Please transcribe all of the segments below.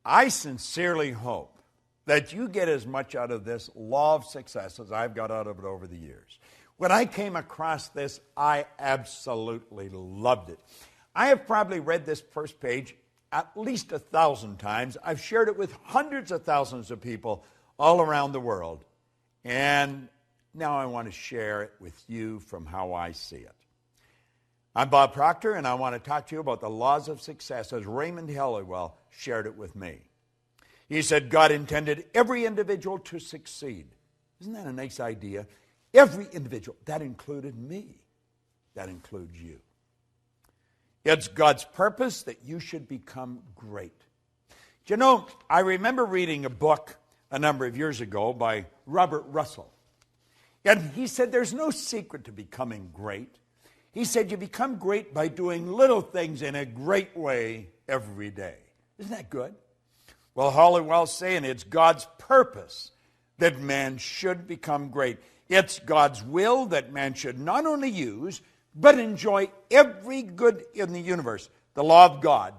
I sincerely hope that you get as much out of this law of success as I've got out of it over the years. When I came across this, I absolutely loved it. I have probably read this first page at least 1,000 times. I've shared it with hundreds of thousands of people all around the world. And now I want to share it with you from how I see it. I'm Bob Proctor, and I want to talk to you about the laws of success as Raymond Halliwell shared it with me. He said, God intended every individual to succeed. Isn't that a nice idea? Every individual. That included me. That includes you. It's God's purpose that you should become great. Do you know, I remember reading a book a number of years ago by Robert Russell. And he said there's no secret to becoming great. He said you become great by doing little things in a great way every day. Isn't that good? Well, Halliwell's saying it's God's purpose that man should become great. It's God's will that man should not only use, but enjoy every good in the universe. The law of God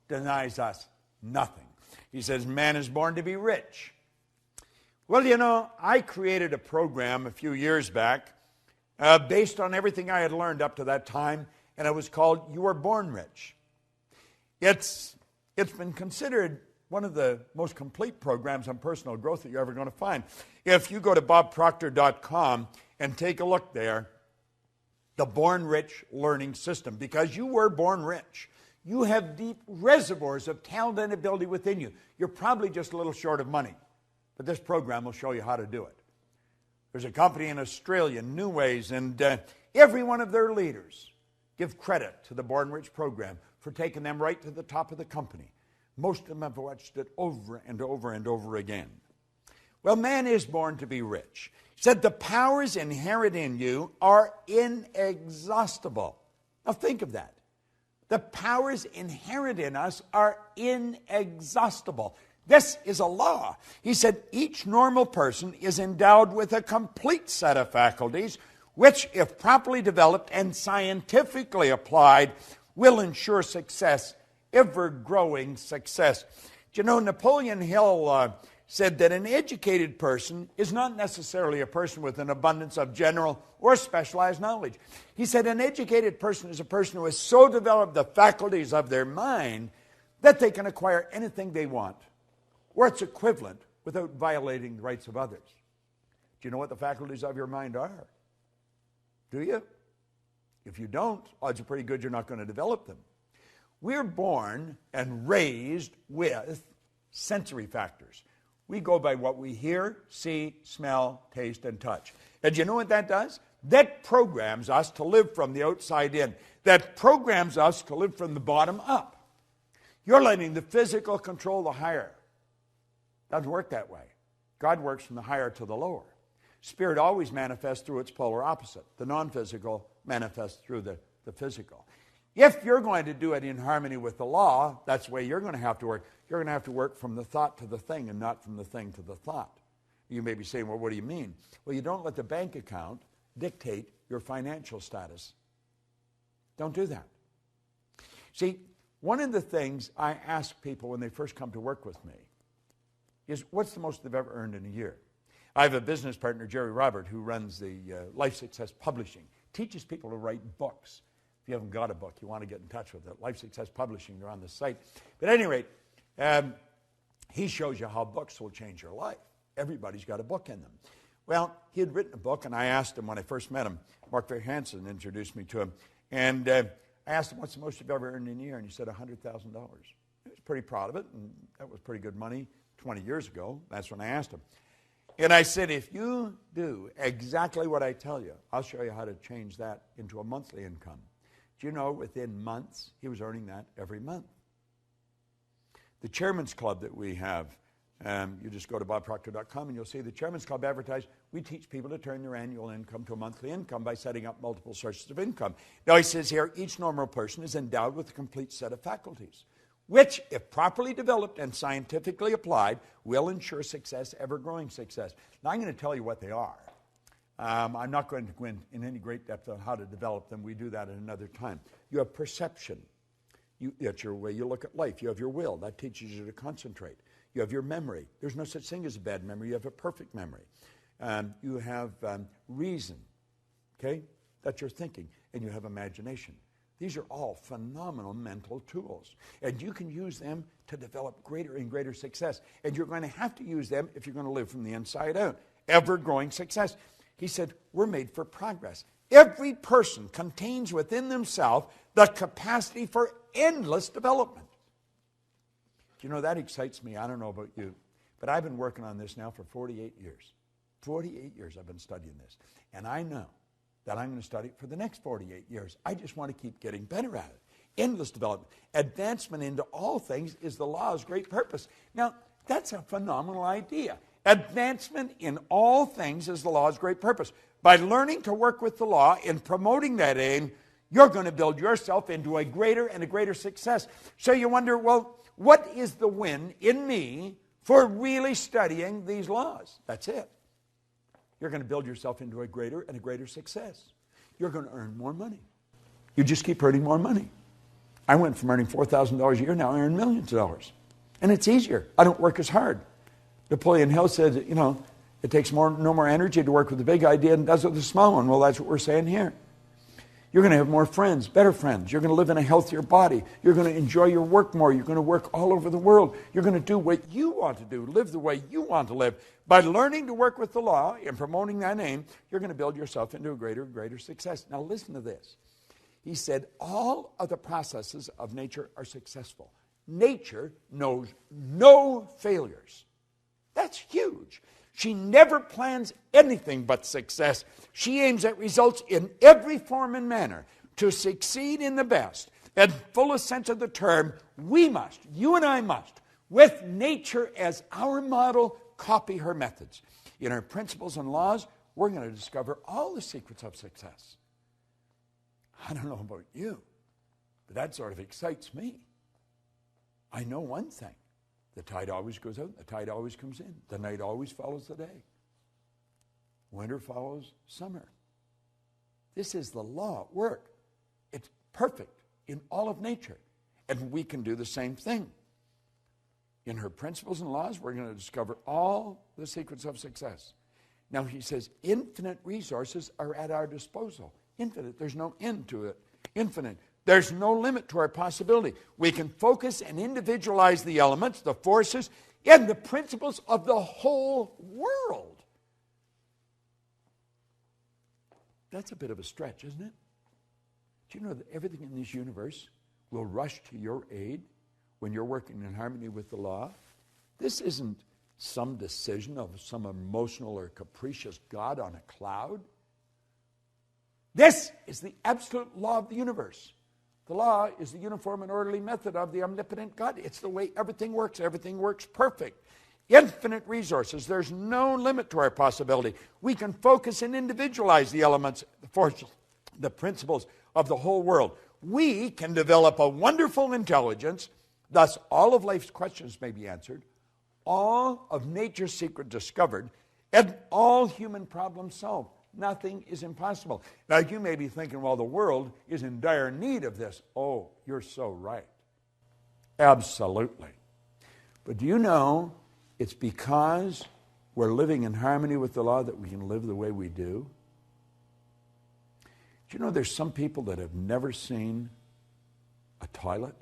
denies us nothing. He says man is born to be rich. Well, you know, I created a program a few years back based on everything I had learned up to that time, and it was called You Were Born Rich. It's been considered one of the most complete programs on personal growth that you're ever going to find. If you go to bobproctor.com and take a look there, the Born Rich Learning System, because you were born rich. You have deep reservoirs of talent and ability within you. You're probably just a little short of money, but this program will show you how to do it. There's a company in Australia, New Ways, and every one of their leaders give credit to the Born Rich program for taking them right to the top of the company. Most of them have watched it over and over and over again. Well, man is born to be rich. He said the powers inherent in you are inexhaustible. Now think of that. The powers inherent in us are inexhaustible. This is a law. He said each normal person is endowed with a complete set of faculties, which, if properly developed and scientifically applied, will ensure success, ever-growing success. Do you know, Napoleon Hill said that an educated person is not necessarily a person with an abundance of general or specialized knowledge. He said an educated person is a person who has so developed the faculties of their mind that they can acquire anything they want, or its equivalent, without violating the rights of others. Do you know what the faculties of your mind are? Do you? If you don't, odds are pretty good you're not going to develop them. We're born and raised with sensory factors. We go by what we hear, see, smell, taste, and touch. And do you know what that does? That programs us to live from the outside in. That programs us to live from the bottom up. You're letting the physical control the higher. Doesn't work that way. God works from the higher to the lower. Spirit always manifests through its polar opposite. The non-physical manifests through the physical. If you're going to do it in harmony with the law, that's the way you're going to have to work. You're going to have to work from the thought to the thing and not from the thing to the thought. You may be saying, well, what do you mean? Well, you don't let the bank account dictate your financial status. Don't do that. See, one of the things I ask people when they first come to work with me is, what's the most they've ever earned in a year? I have a business partner, Jerry Robert, who runs the Life Success Publishing, teaches people to write books. If you haven't got a book, you want to get in touch with it. Life Success Publishing, they're on the site. But at any rate, he shows you how books will change your life. Everybody's got a book in them. Well, he had written a book, and I asked him when I first met him, Mark Hansen introduced me to him, and I asked him, what's the most you've ever earned in a year? And he said, $100,000. He was pretty proud of it, and that was pretty good money 20 years ago. That's when I asked him. And I said, if you do exactly what I tell you, I'll show you how to change that into a monthly income. Do you know, within months, he was earning that every month. The Chairman's Club that we have, you just go to bobproctor.com and you'll see the Chairman's Club advertised. We teach people to turn their annual income to a monthly income by setting up multiple sources of income. Now he says here, each normal person is endowed with a complete set of faculties, which, if properly developed and scientifically applied, will ensure success, ever-growing success. Now I'm going to tell you what they are. I'm not going to go in any great depth on how to develop them. We do that at another time. You have perception. That's your way you look at life. You have your will. That teaches you to concentrate. You have your memory. There's no such thing as a bad memory. You have a perfect memory. You have reason. Okay? That's your thinking. And you have imagination. These are all phenomenal mental tools. And you can use them to develop greater and greater success. And you're going to have to use them if you're going to live from the inside out. Ever-growing success. He said, we're made for progress. Every person contains within themselves the capacity for endless development. You know, that excites me. I don't know about you, but I've been working on this now for 48 years. 48 years I've been studying this. And I know that I'm going to study it for the next 48 years. I just want to keep getting better at it. Endless development. Advancement into all things is the law's great purpose. Now, that's a phenomenal idea. Advancement in all things is the law's great purpose. By learning to work with the law and promoting that aim, you're going to build yourself into a greater and a greater success. So you wonder, well, what is the win in me for really studying these laws? That's it. You're going to build yourself into a greater and a greater success. You're going to earn more money. You just keep earning more money. I went from earning $4,000 a year, now I earn millions of dollars. And it's easier. I don't work as hard. Napoleon Hill said, you know, it takes no more energy to work with the big idea than it does with the small one. Well, that's what we're saying here. You're going to have more friends, better friends. You're going to live in a healthier body. You're going to enjoy your work more. You're going to work all over the world. You're going to do what you want to do, live the way you want to live. By learning to work with the law and promoting that aim, you're going to build yourself into a greater and greater success. Now listen to this. He said, all of the processes of nature are successful. Nature knows no failures. That's huge. She never plans anything but success. She aims at results in every form and manner. To succeed in the best and fullest sense of the term, we must, you and I must, with nature as our model, copy her methods. In her principles and laws, we're going to discover all the secrets of success. I don't know about you, but that sort of excites me. I know one thing. The tide always goes out, the tide always comes in. The night always follows the day. Winter follows summer. This is the law at work. It's perfect in all of nature. And we can do the same thing. In her principles and laws, we're going to discover all the secrets of success. Now he says, infinite resources are at our disposal. Infinite, there's no end to it. Infinite. There's no limit to our possibility. We can focus and individualize the elements, the forces, and the principles of the whole world. That's a bit of a stretch, isn't it? Do you know that everything in this universe will rush to your aid when you're working in harmony with the law? This isn't some decision of some emotional or capricious God on a cloud. This is the absolute law of the universe. The law is the uniform and orderly method of the omnipotent God. It's the way everything works. Everything works perfect. Infinite resources. There's no limit to our possibility. We can focus and individualize the elements, the forces, the principles of the whole world. We can develop a wonderful intelligence. Thus, all of life's questions may be answered, all of nature's secret discovered, and all human problems solved. Nothing is impossible. Now, you may be thinking, well, the world is in dire need of this. Oh, you're so right. Absolutely. But do you know it's because we're living in harmony with the law that we can live the way we do? Do you know there's some people that have never seen a toilet?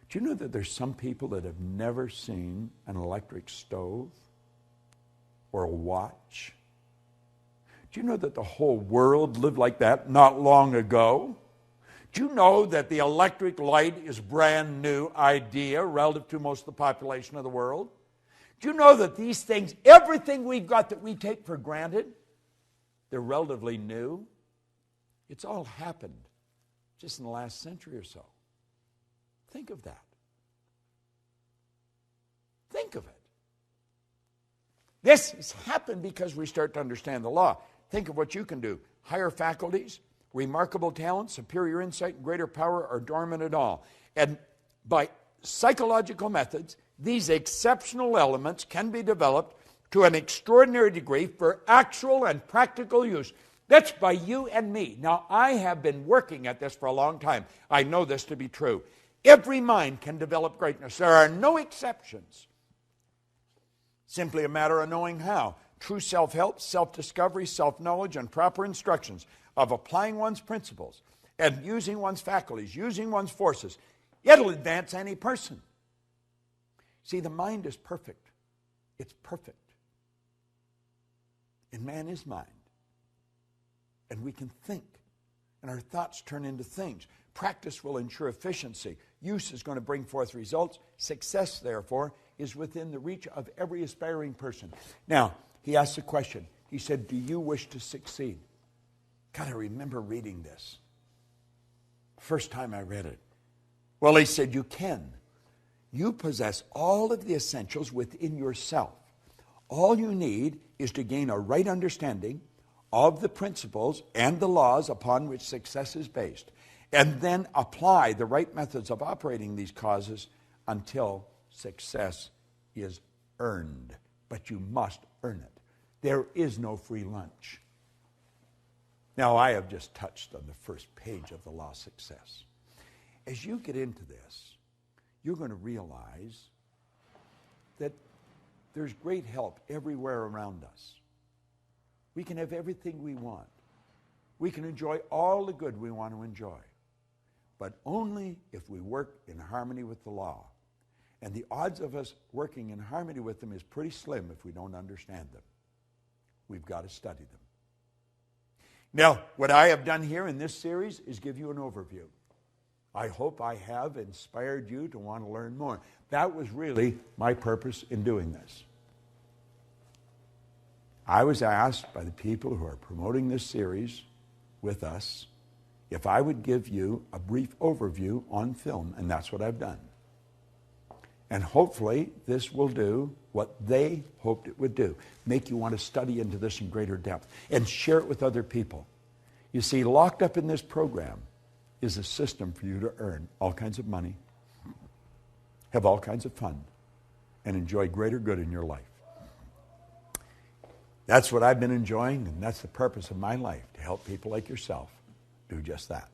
Do you know that there's some people that have never seen an electric stove or a watch? Do you know that the whole world lived like that not long ago? Do you know that the electric light is a brand new idea relative to most of the population of the world? Do you know that these things, everything we've got that we take for granted, they're relatively new? It's all happened just in the last century or so. Think of that. Think of it. This has happened because we start to understand the law. Think of what you can do. Higher faculties, remarkable talent, superior insight, and greater power are dormant at all. And by psychological methods, these exceptional elements can be developed to an extraordinary degree for actual and practical use. That's by you and me. Now, I have been working at this for a long time. I know this to be true. Every mind can develop greatness. There are no exceptions. Simply a matter of knowing how. True self-help, self-discovery, self-knowledge, and proper instructions of applying one's principles and using one's faculties, using one's forces. It'll advance any person. See, the mind is perfect. It's perfect. And man is mind. And we can think. And our thoughts turn into things. Practice will ensure efficiency. Use is going to bring forth results. Success, therefore, is within the reach of every aspiring person. Now, he asked a question. He said, do you wish to succeed? God, I remember reading this. First time I read it. Well, he said, you can. You possess all of the essentials within yourself. All you need is to gain a right understanding of the principles and the laws upon which success is based, and then apply the right methods of operating these causes until success is earned. But you must earn it. There is no free lunch. Now, I have just touched on the first page of the law of success. As you get into this, you're going to realize that there's great help everywhere around us. We can have everything we want. We can enjoy all the good we want to enjoy. But only if we work in harmony with the law. And the odds of us working in harmony with them is pretty slim if we don't understand them. We've got to study them. Now, what I have done here in this series is give you an overview. I hope I have inspired you to want to learn more. That was really my purpose in doing this. I was asked by the people who are promoting this series with us if I would give you a brief overview on film, and that's what I've done. And hopefully this will do what they hoped it would do, make you want to study into this in greater depth and share it with other people. You see, locked up in this program is a system for you to earn all kinds of money, have all kinds of fun, and enjoy greater good in your life. That's what I've been enjoying, and that's the purpose of my life, to help people like yourself do just that.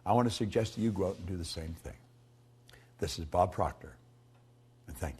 I want to suggest to you go out and do the same thing. This is Bob Proctor, and thank you.